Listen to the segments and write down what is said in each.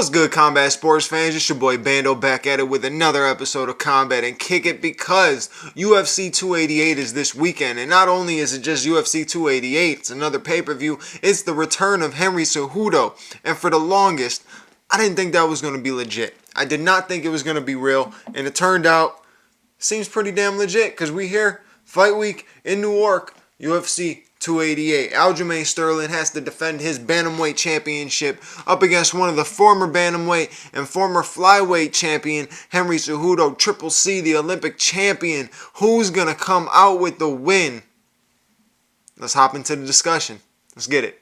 What's good, Combat Sports fans? It's your boy Bando back at it with another episode of Combat and Kick It, because UFC 288 is this weekend. And not only is it just UFC 288, it's another pay-per-view. It's the return of Henry Cejudo. And for the longest, I didn't think that was going to be legit. I did not think it was going to be real. And it turned out, seems pretty damn legit, because we here, fight week in New York, UFC 288. Aljamain Sterling has to defend his bantamweight championship up against one of the former bantamweight and former flyweight champion, Henry Cejudo, Triple C, the Olympic champion. Who's going to come out with the win? Let's hop into the discussion. Let's get it.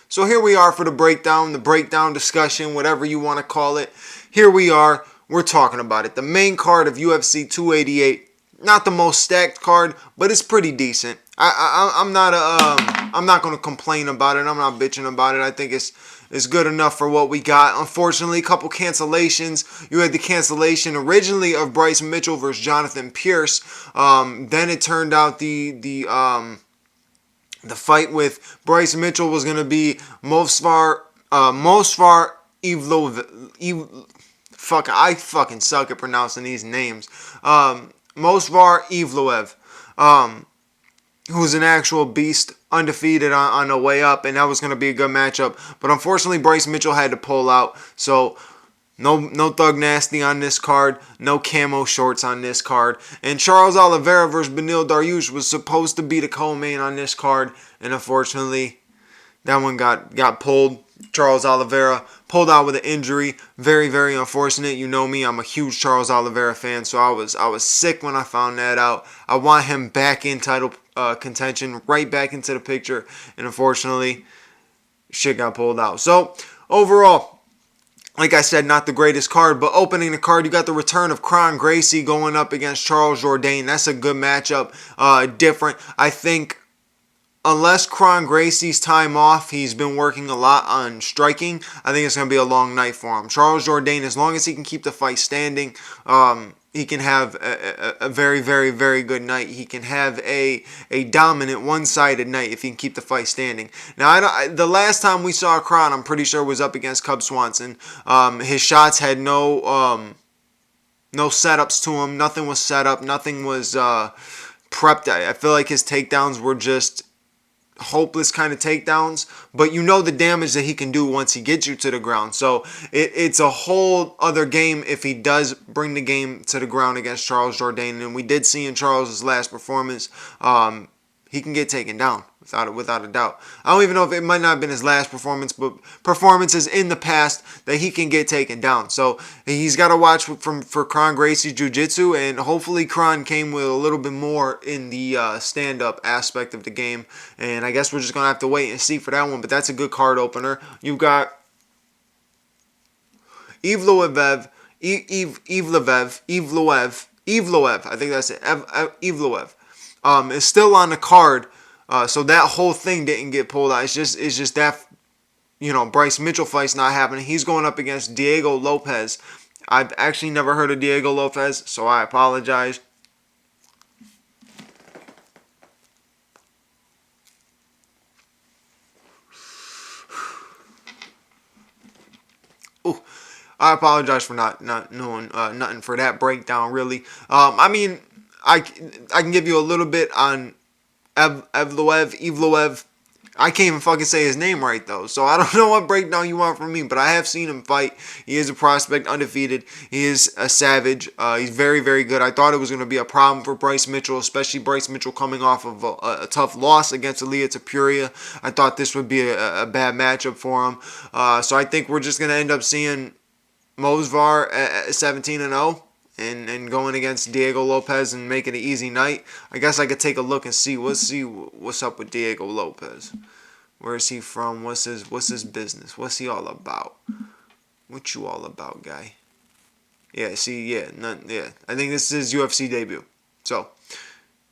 So here we are for the breakdown discussion, whatever you want to call it. Here we are. We're talking about it. The main card of UFC 288. Not the most stacked card, but it's pretty decent. I'm not going to complain about it. I'm not bitching about it. I think it's good enough for what we got. Unfortunately, a couple cancellations. You had the cancellation originally of Bryce Mitchell versus Jonathan Pierce. Then it turned out the fight with Bryce Mitchell was going to be Movsar Evloev. I fucking suck at pronouncing these names. Movsar Evloev, who's an actual beast, undefeated on the way up, and that was going to be a good matchup. But unfortunately, Bryce Mitchell had to pull out, so no Thug Nasty on this card. No camo shorts on this card. And Charles Oliveira versus Beneil Dariush was supposed to be the co-main on this card. And unfortunately, that one got pulled. Charles Oliveira pulled out with an injury. Very, very unfortunate. You know me, I'm a huge Charles Oliveira fan. So I was sick when I found that out. I want him back in title contention. Right back into the picture. And unfortunately, shit got pulled out. So overall, like I said, not the greatest card, but opening the card, you got the return of Kron Gracie going up against Charles Jourdain. That's a good matchup. Different. I think unless Kron Gracie's time off, he's been working a lot on striking. I think it's going to be a long night for him. Charles Jourdain, as long as he can keep the fight standing, he can have a very, very, very good night. He can have a dominant, one-sided night if he can keep the fight standing. Now, the last time we saw Kron, I'm pretty sure, was up against Cub Swanson. His shots had no setups to him. Nothing was set up. Nothing was prepped. I feel like his takedowns were just hopeless kind of takedowns, but you know the damage that he can do once he gets you to the ground. So it's a whole other game if he does bring the game to the ground against Charles Jourdain. And we did see in Charles's last performance, he can get taken down without a doubt. I don't even know if it might not have been his last performance, but performances in the past that he can get taken down. So he's got to watch for Kron Gracie's jiu-jitsu, and hopefully Kron came with a little bit more in the stand-up aspect of the game. And I guess we're just going to have to wait and see for that one, but that's a good card opener. You've got Evloev, I think that's it, Evloev. Is still on the card, so that whole thing didn't get pulled out. It's just that, Bryce Mitchell fight's not happening. He's going up against Diego Lopez. I've actually never heard of Diego Lopez, so I apologize. Ooh, I apologize for not knowing nothing for that breakdown, really. I mean, I can give you a little bit on Evloev. I can't even fucking say his name right, though. So I don't know what breakdown you want from me, but I have seen him fight. He is a prospect, undefeated. He is a savage. He's very, very good. I thought it was going to be a problem for Bryce Mitchell, especially Bryce Mitchell coming off of a tough loss against Ilia Topuria. I thought this would be a bad matchup for him. So I think we're just going to end up seeing Movsar at 17-0. And going against Diego Lopez and make it an easy night. I guess I could take a look and see what's up with Diego Lopez. Where is he from? What's his business? What's he all about? What you all about, guy? Yeah, I think this is his UFC debut. So,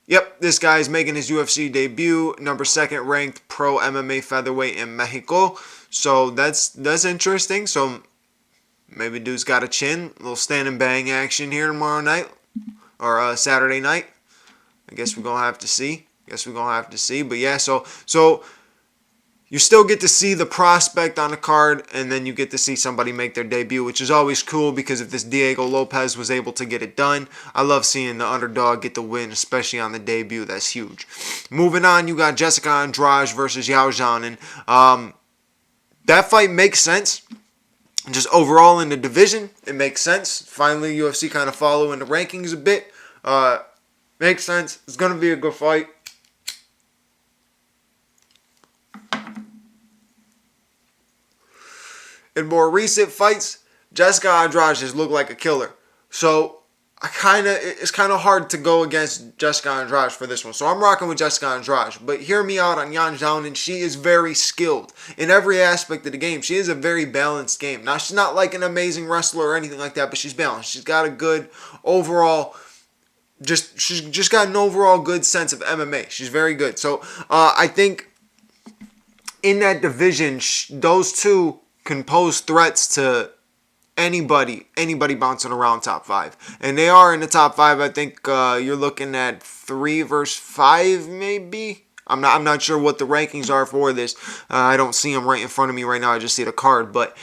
yep, this guy's making his UFC debut, number 2 ranked pro MMA featherweight in Mexico. So that's interesting. So Maybe dude's got a chin. A little stand and bang action here tomorrow night. Or Saturday night. I guess we're going to have to see. But yeah, so you still get to see the prospect on the card, and then you get to see somebody make their debut, which is always cool because if this Diego Lopez was able to get it done, I love seeing the underdog get the win, especially on the debut. That's huge. Moving on, you got Jessica Andrade versus Yao Zhanin. That fight makes sense. Just overall in the division, it makes sense. Finally, UFC kind of following the rankings a bit. Makes sense. It's going to be a good fight. In more recent fights, Jessica Andrade has looked like a killer. So it's kind of hard to go against Jessica Andrade for this one. So I'm rocking with Jessica Andrade. But hear me out on Yan Zhao, and she is very skilled in every aspect of the game. She is a very balanced game. Now, she's not like an amazing wrestler or anything like that, but she's balanced. She's got a good overall, she's just got an overall good sense of MMA. She's very good. So I think in that division, those two can pose threats to anybody bouncing around top 5. And they are in the top 5. I think you're looking at 3 versus 5 maybe. I'm not sure what the rankings are for this. I don't see them right in front of me right now. I just see the card. But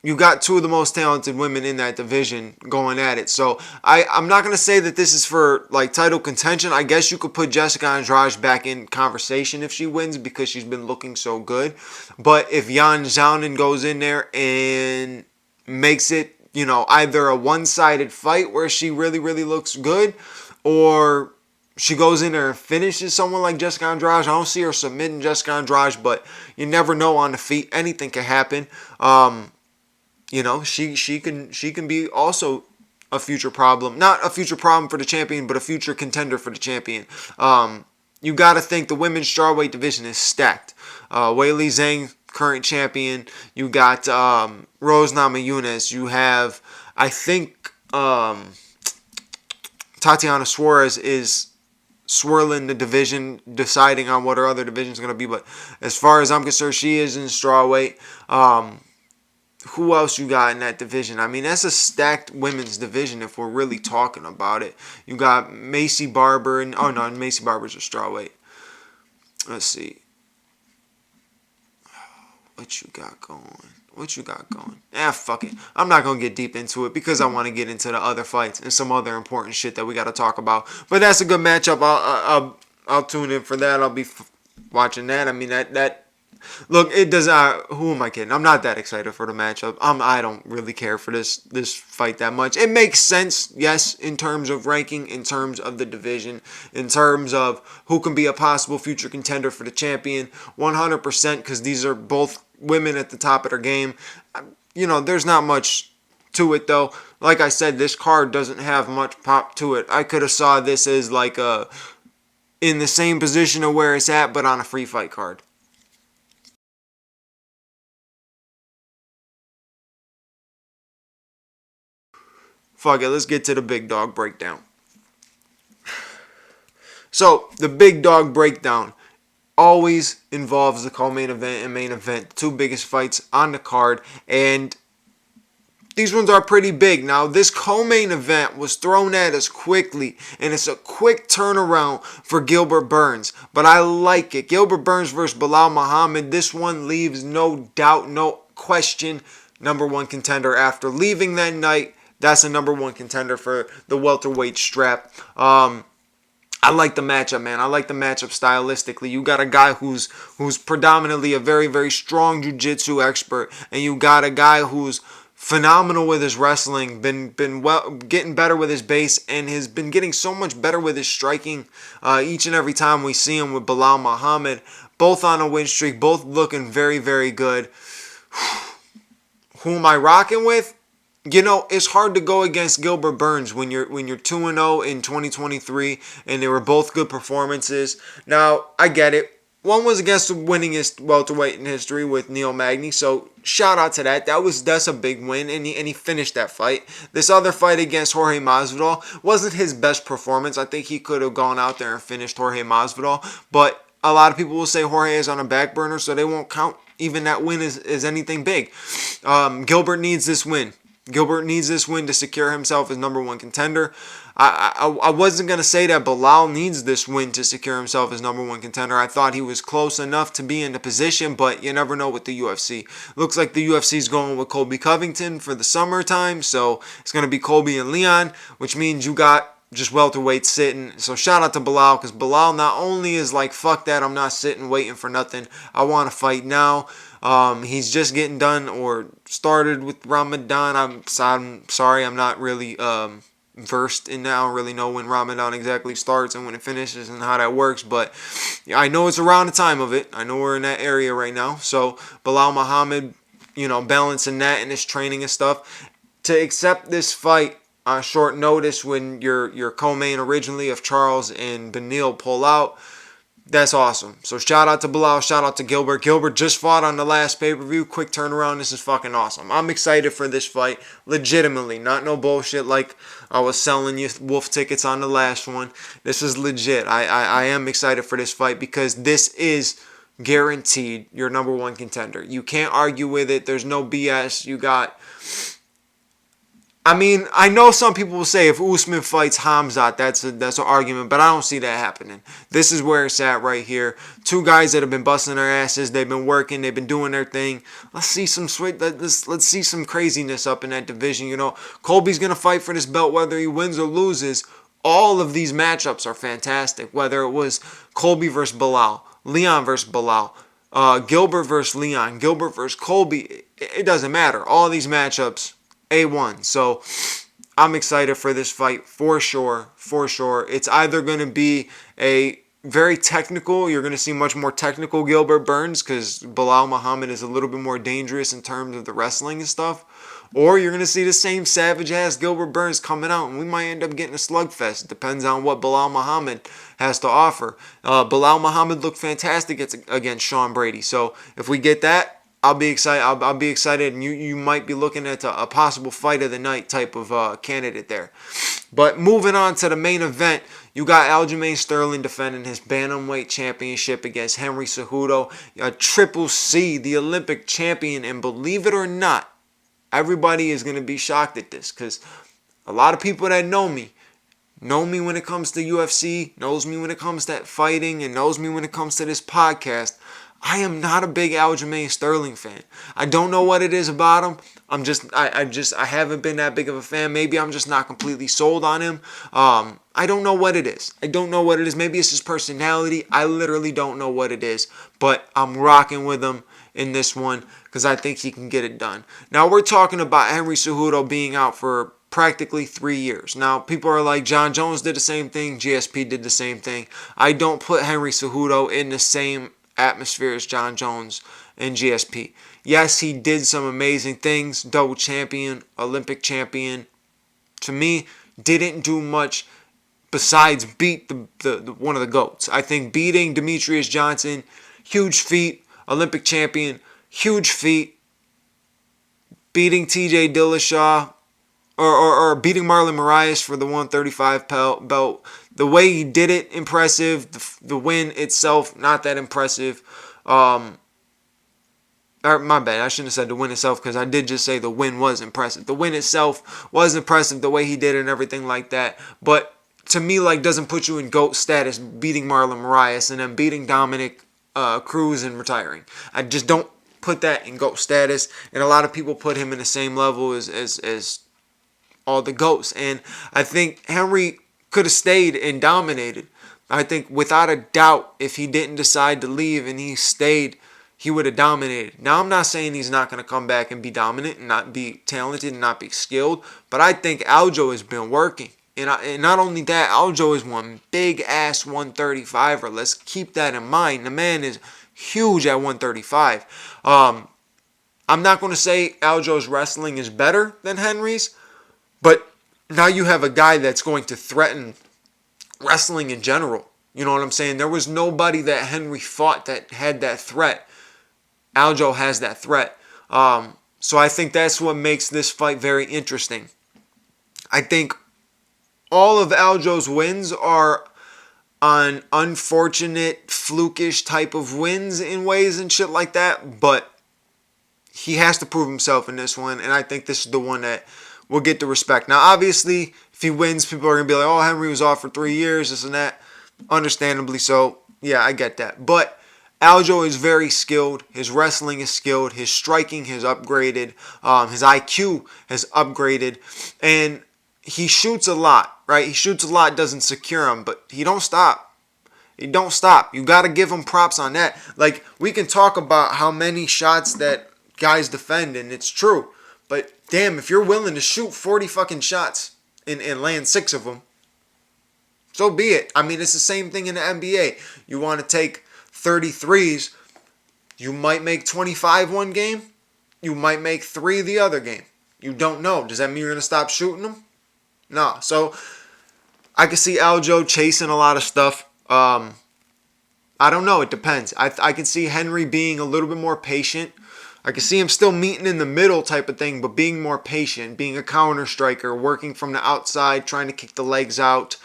you got 2 of the most talented women in that division going at it. So I'm not going to say that this is for like title contention. I guess you could put Jessica Andrade back in conversation if she wins because she's been looking so good. But if Yan Zhao goes in there and makes it, either a one-sided fight where she really, really looks good, or she goes in there and finishes someone like Jessica Andrade. I don't see her submitting Jessica Andrade, but you never know on the feet. Anything can happen. She can be also a future problem. Not a future problem for the champion, but a future contender for the champion. You got to think the women's strawweight division is stacked. Weili Zhang, current champion. You got Rose Namajunas. You have, I think, Tatiana Suarez is swirling the division, deciding on what her other division is going to be. But as far as I'm concerned, she is in strawweight. Who else you got in that division? I mean, that's a stacked women's division if we're really talking about it. You got Macy Barber. Macy Barber's a strawweight. Let's see. What you got going? Fuck it. I'm not going to get deep into it because I want to get into the other fights and some other important shit that we got to talk about. But that's a good matchup. I'll tune in for that. I'll be watching that. I mean, look, it does. Who am I kidding? I'm not that excited for the matchup. I don't really care for this fight that much. It makes sense, yes, in terms of ranking, in terms of the division, in terms of who can be a possible future contender for the champion. 100%, because these are both women at the top of their game. There's not much to it though. Like I said, this card doesn't have much pop to it. I could have saw this as like in the same position of where it's at, but on a free fight card. Fuck it, let's get to the big dog breakdown. So, the big dog breakdown always involves the co-main event and main event, the 2 biggest fights on the card, and these ones are pretty big. Now, this co-main event was thrown at us quickly, and it's a quick turnaround for Gilbert Burns, but I like it. Gilbert Burns versus Belal Muhammad, this one leaves no doubt, no question, number 1 contender after leaving that night. That's a number 1 contender for the welterweight strap. I like the matchup, man. I like the matchup stylistically. You got a guy who's predominantly a very, very strong jiu-jitsu expert, and you got a guy who's phenomenal with his wrestling, been getting better with his base, and has been getting so much better with his striking each and every time we see him with Belal Muhammad. Both on a win streak, both looking very, very good. Who am I rocking with? It's hard to go against Gilbert Burns when you're 2-0 in 2023, and they were both good performances. Now, I get it. One was against the winningest welterweight in history with Neil Magny, so shout out to that. That's a big win, and he finished that fight. This other fight against Jorge Masvidal wasn't his best performance. I think he could have gone out there and finished Jorge Masvidal, but a lot of people will say Jorge is on a back burner, so they won't count even that win is anything big. Gilbert needs this win. Gilbert needs this win to secure himself as number one contender. I wasn't going to say that Bilal needs this win to secure himself as number one contender. I thought he was close enough to be in the position, but you never know with the UFC. Looks like the UFC is going with Colby Covington for the summertime, so it's going to be Colby and Leon, which means you got just welterweight sitting. So shout out to Bilal, because Bilal not only is like, fuck that, I'm not sitting waiting for nothing. I want to fight now. He's just getting done or started with Ramadan. I'm sorry, I'm not really versed in that. I don't really know when Ramadan exactly starts and when it finishes and how that works, but I know it's around the time of it. I know we're in that area right now. So Bilal Muhammad, balancing that in his training and stuff. To accept this fight on short notice when your co-main originally of Charles and Beneil pull out, that's awesome. So shout out to Bilal, shout out to Gilbert. Gilbert just fought on the last pay-per-view. Quick turnaround. This is fucking awesome. I'm excited for this fight. Legitimately. Not no bullshit like I was selling you wolf tickets on the last one. This is legit. I am excited for this fight because this is guaranteed your number one contender. You can't argue with it. There's no BS. I know some people will say if Usman fights Hamzat, that's an argument, but I don't see that happening. This is where it's at right here. Two guys that have been busting their asses. They've been working. They've been doing their thing. Let's see some let's see some craziness up in that division. Colby's gonna fight for this belt whether he wins or loses. All of these matchups are fantastic. Whether it was Colby versus Bilal, Leon versus Bilal, Gilbert versus Leon, Gilbert versus Colby, it doesn't matter. All these matchups, A1. So I'm excited for this fight for sure. It's either going to be a very technical, you're going to see much more technical Gilbert Burns because Bilal Muhammad is a little bit more dangerous in terms of the wrestling and stuff. Or you're going to see the same savage-ass Gilbert Burns coming out, and we might end up getting a slugfest. It depends on what Bilal Muhammad has to offer. Bilal Muhammad looked fantastic against Sean Brady. So if we get that, I'll be excited. I'll be excited, and you might be looking at a possible fight of the night type of candidate there. But moving on to the main event, you got Aljamain Sterling defending his bantamweight championship against Henry Cejudo, a Triple C, the Olympic champion. And believe it or not, everybody is going to be shocked at this because a lot of people that know me when it comes to UFC, knows me when it comes to fighting, and knows me when it comes to this podcast. I am not a big Aljamain Sterling fan. I don't know what it is about him. I haven't been that big of a fan. Maybe I'm just not completely sold on him. I don't know what it is. Maybe it's his personality. I literally don't know what it is. But I'm rocking with him in this one because I think he can get it done. Now we're talking about Henry Cejudo being out for practically 3 years. Now, people are like, John Jones did the same thing. GSP did the same thing. I don't put Henry Cejudo in the same atmosphere as John Jones and GSP. Yes, he did some amazing things. Double champion, Olympic champion. To me, didn't do much besides beat the one of the GOATs. I think beating Demetrius Johnson, huge feat. Olympic champion, huge feat. Beating TJ Dillashaw, or beating Marlon Moraes for the 135 belt. The way he did it, impressive. The win itself, not that impressive. My bad, I shouldn't have said the win itself because I did just say the win was impressive. The win itself was impressive, the way he did it and everything like that. But to me, doesn't put you in GOAT status beating Marlon Moraes and then beating Dominic Cruz and retiring. I just don't put that in GOAT status. And a lot of people put him in the same level as all the GOATs. And I think Henry could have stayed and dominated. I think without a doubt, if he didn't decide to leave and he stayed, he would have dominated. Now, I'm not saying he's not going to come back and be dominant and not be talented and not be skilled, but I think Aljo has been working. And not only that, Aljo is one big-ass 135er. Let's keep that in mind. The man is huge at 135. I'm not going to say Aljo's wrestling is better than Henry's, but now you have a guy that's going to threaten wrestling in general. You know what I'm saying? There was nobody that Henry fought that had that threat. Aljo has that threat. So I think that's what makes this fight very interesting. I think all of Aljo's wins are on unfortunate, flukish type of wins in ways and shit like that, but he has to prove himself in this one, and I think this is the one that will get the respect. Now, obviously, if he wins, people are going to be like, oh, Henry was off for 3 years, this and that. Understandably so. Yeah, I get that. But Aljo is very skilled. His wrestling is skilled. His striking has upgraded. His IQ has upgraded. And he shoots a lot, right? He shoots a lot, doesn't secure him, but he don't stop. He don't stop. You got to give him props on that. Like, we can talk about how many shots that guys defend, and it's true. But damn, if you're willing to shoot 40 fucking shots and land 6 of them, so be it. I mean, it's the same thing in the NBA. You want to take 33s, you might make 25 one game, you might make 3 the other game. You don't know. Does that mean you're going to stop shooting them? No. So I can see Aljo chasing a lot of stuff. I don't know. It depends. I can see Henry being a little bit more patient. I can see him still meeting in the middle type of thing, but being more patient, being a counter striker, working from the outside, trying to kick the legs out,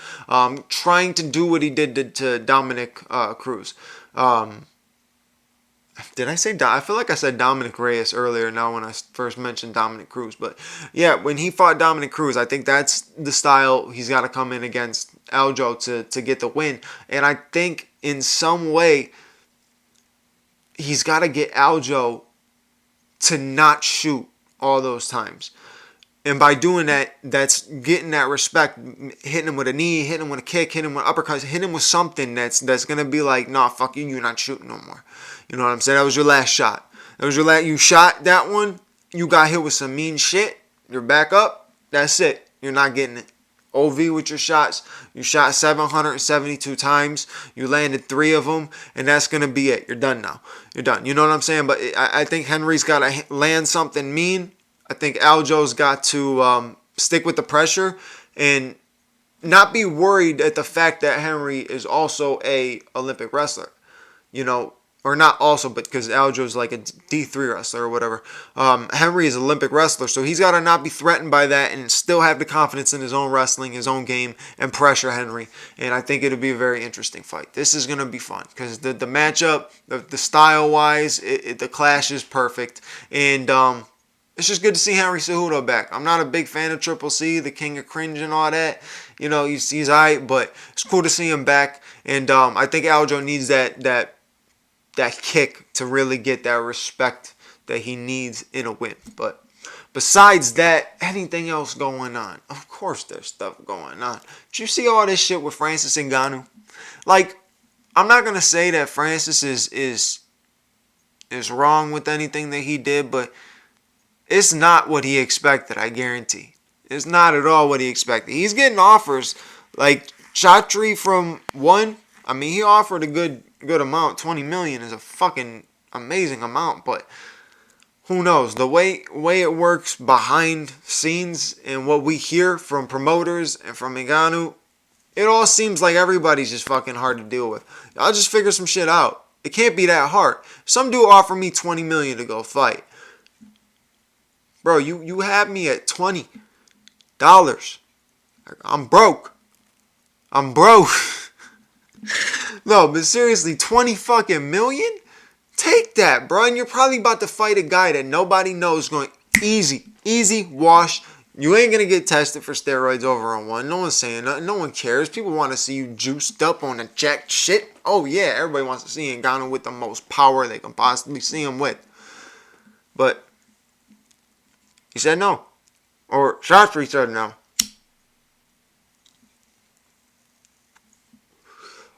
trying to do what he did to Dominic Cruz. Did I say I feel like I said Dominic Reyes earlier now when I first mentioned Dominic Cruz. But yeah, when he fought Dominic Cruz, I think that's the style he's got to come in against Aljo to get the win. And I think in some way he's got to get Aljo to not shoot all those times. And by doing that, that's getting that respect, hitting him with a knee, hitting him with a kick, hitting him with uppercuts, hitting him with something that's going to be like, nah, fuck you, you're not shooting no more. You know what I'm saying? That was your last shot. That was your last, you shot that one, you got hit with some mean shit, you're back up, that's it. You're not getting it. OV with your shots. You shot 772 times. You landed 3 of them, and that's going to be it. You're done now. You're done. You know what I'm saying? But I think Henry's got to land something mean. I think Aljo's got to stick with the pressure and not be worried at the fact that Henry is also a Olympic wrestler. You know, or not also, but because Aljo's like a D3 wrestler or whatever. Henry is an Olympic wrestler, so he's got to not be threatened by that and still have the confidence in his own wrestling, his own game, and pressure Henry. And I think it'll be a very interesting fight. This is going to be fun because the matchup, the style-wise, the clash is perfect. And it's just good to see Henry Cejudo back. I'm not a big fan of Triple C, the king of cringe and all that. You know, he's all right, but it's cool to see him back. And I think Aljo needs that kick to really get that respect that he needs in a win. But besides that, anything else going on? Of course there's stuff going on. Did you see all this shit with Francis Ngannou? Like, I'm not going to say that Francis is wrong with anything that he did, but it's not what he expected, I guarantee. It's not at all what he expected. He's getting offers like Chatri from one. I mean, he offered a good amount. 20 million is a fucking amazing amount, but who knows? The way it works behind scenes and what we hear from promoters and from Ngannou, it all seems like everybody's just fucking hard to deal with. I'll just figure some shit out. It can't be that hard. Some dude offer me 20 million to go fight. Bro, you have me at $20. I'm broke. No, but seriously, 20 fucking million? Take that, bro. And you're probably about to fight a guy that nobody knows going easy wash. You ain't going to get tested for steroids over on one. No one's saying nothing. No one cares. People want to see you juiced up on the jacked shit. Oh, yeah. Everybody wants to see Ngannou with the most power they can possibly see him with. But he said no. Or Chatri said no.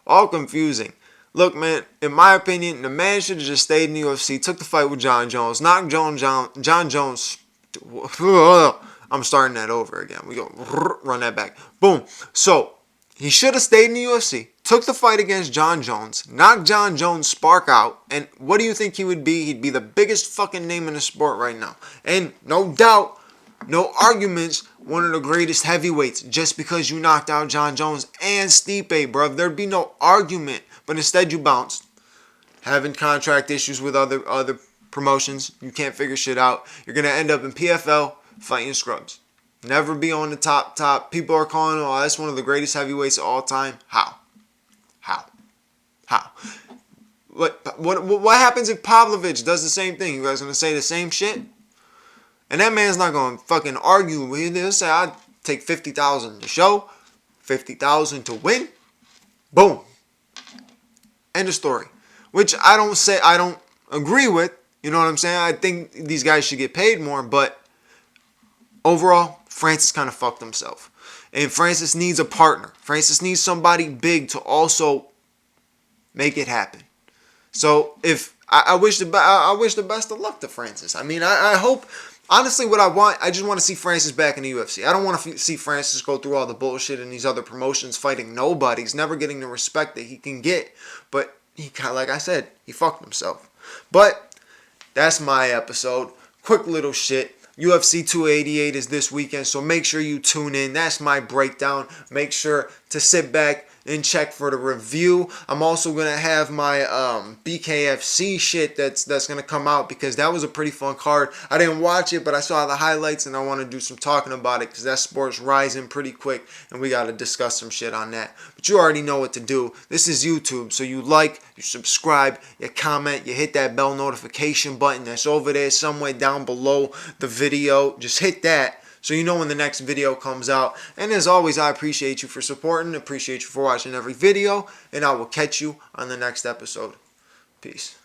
All confusing. Look, man, in my opinion, the man should have just stayed in the UFC, took the fight with John Jones, knocked John Jones. I'm starting that over again. We go run that back. Boom. So, he should have stayed in the UFC, took the fight against John Jones, knocked John Jones' spark out, and what do you think he would be? He'd be the biggest fucking name in the sport right now. And no doubt, no arguments, one of the greatest heavyweights just because you knocked out John Jones and Stipe, bro. There'd be no argument. But instead you bounced. Having contract issues with other promotions. You can't figure shit out. You're going to end up in PFL fighting scrubs. Never be on the top. People are calling, oh, that's one of the greatest heavyweights of all time. How? What happens if Pavlovich does the same thing? You guys gonna say the same shit? And that man's not gonna fucking argue with you. He'll say, "I'd take 50,000 to show, 50,000 to win." Boom. End of story. Which I don't agree with. You know what I'm saying? I think these guys should get paid more, but overall, Francis kind of fucked himself. And Francis needs a partner. Francis needs somebody big to also make it happen. So if I wish the best of luck to Francis. I mean, I hope. Honestly, what I just want to see Francis back in the UFC. I don't want to see Francis go through all the bullshit in these other promotions fighting nobody. He's never getting the respect that he can get. But he kind of, like I said, he fucked himself. But that's my episode. Quick little shit. UFC 288 is this weekend, so make sure you tune in. That's my breakdown. Make sure to sit back and check for the review. I'm also gonna have my BKFC shit that's gonna come out, because that was a pretty fun card. I didn't watch it, but I saw the highlights, and I want to do some talking about it, because that sport's rising pretty quick, and we gotta discuss some shit on that. But you already know what to do. This is YouTube, so you like, you subscribe, you comment, you hit that bell notification button that's over there somewhere down below the video. Just hit that, so you know when the next video comes out. And as always, I appreciate you for supporting, appreciate you for watching every video, and I will catch you on the next episode. Peace.